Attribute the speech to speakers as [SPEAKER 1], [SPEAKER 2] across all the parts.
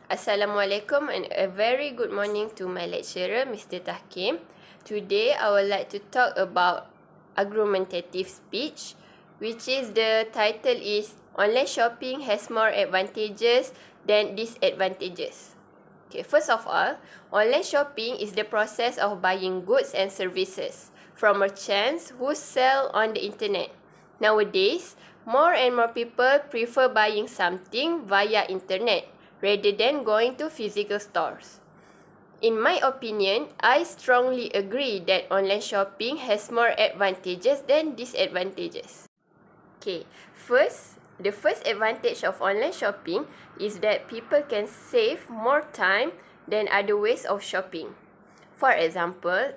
[SPEAKER 1] Assalamualaikum and a very good morning to my lecturer, Mr. Tahkim. Today, I would like to talk about argumentative speech, which is the title is Online Shopping Has More Advantages Than Disadvantages. Okay, first of all, online shopping is the process of buying goods and services from merchants who sell on the internet. Nowadays, more and more people prefer buying something via internet rather than going to physical stores. In my opinion, I strongly agree that online shopping has more advantages than disadvantages. Okay, the first advantage of online shopping is that people can save more time than other ways of shopping. For example,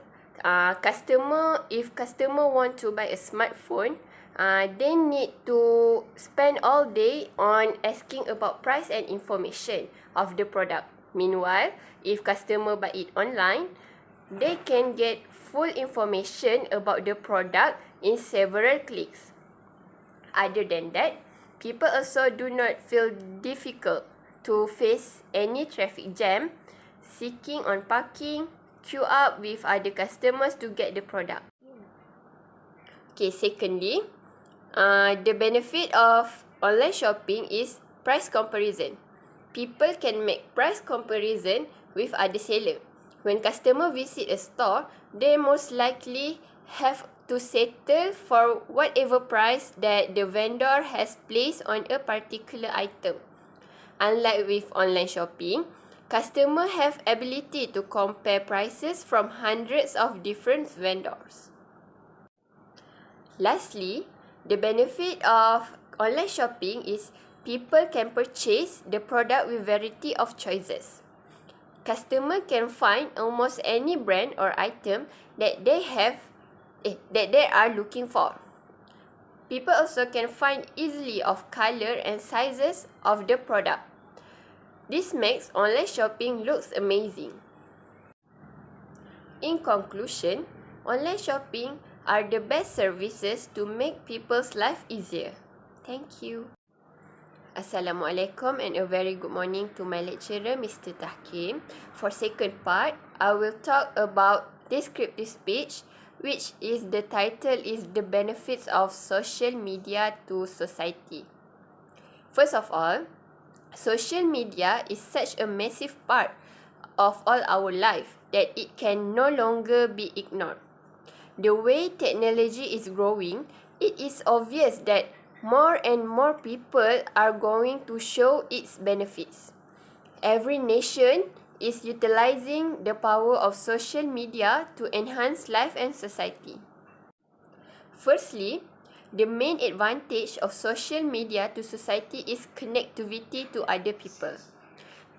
[SPEAKER 1] if customer want to buy a smartphone, they need to spend all day on asking about price and information of the product. Meanwhile, if customer buy it online, they can get full information about the product in several clicks. Other than that, people also do not feel difficult to face any traffic jam, seeking on parking, queue up with other customers to get the product. Okay, secondly, the benefit of online shopping is price comparison. People can make price comparison with other sellers. When customer visit a store, they most likely have to settle for whatever price that the vendor has placed on a particular item. Unlike with online shopping, customers have ability to compare prices from hundreds of different vendors. Lastly, the benefit of online shopping is people can purchase the product with variety of choices. Customer can find almost any brand or item that they are looking for. People also can find easily of color and sizes of the product. This makes online shopping looks amazing. In conclusion, online shopping are the best services to make people's life easier. Thank you. Assalamualaikum and a very good morning to my lecturer, Mr. Tahkim. For second part, I will talk about descriptive speech, which is the title is the benefits of social media to society. First of all, social media is such a massive part of all our life that it can no longer be ignored. The way technology is growing, it is obvious that more and more people are going to show its benefits. Every nation is utilizing the power of social media to enhance life and society. Firstly, the main advantage of social media to society is connectivity to other people.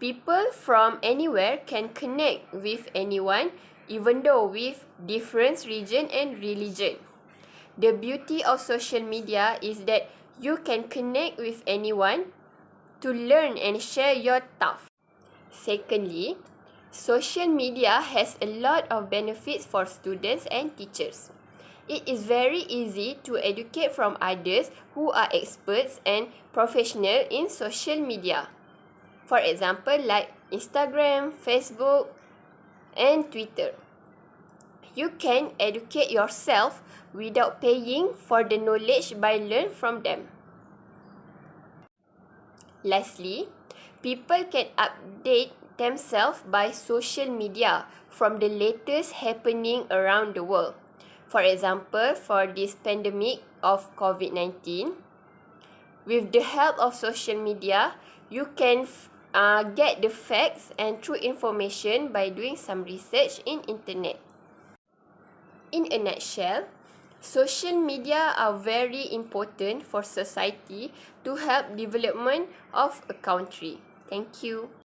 [SPEAKER 1] People from anywhere can connect with anyone, even though with different region and religion. The beauty of social media is that you can connect with anyone to learn and share your thoughts. Secondly, social media has a lot of benefits for students and teachers. It is very easy to educate from others who are experts and professionals in social media. For example, like Instagram, Facebook, and Twitter. You can educate yourself without paying for the knowledge by learn from them. Lastly, people can update themselves by social media from the latest happening around the world. For example, for this pandemic of COVID-19, with the help of social media, you can get the facts and true information by doing some research in internet. In a nutshell, social media are very important for society to help development of a country. Thank you.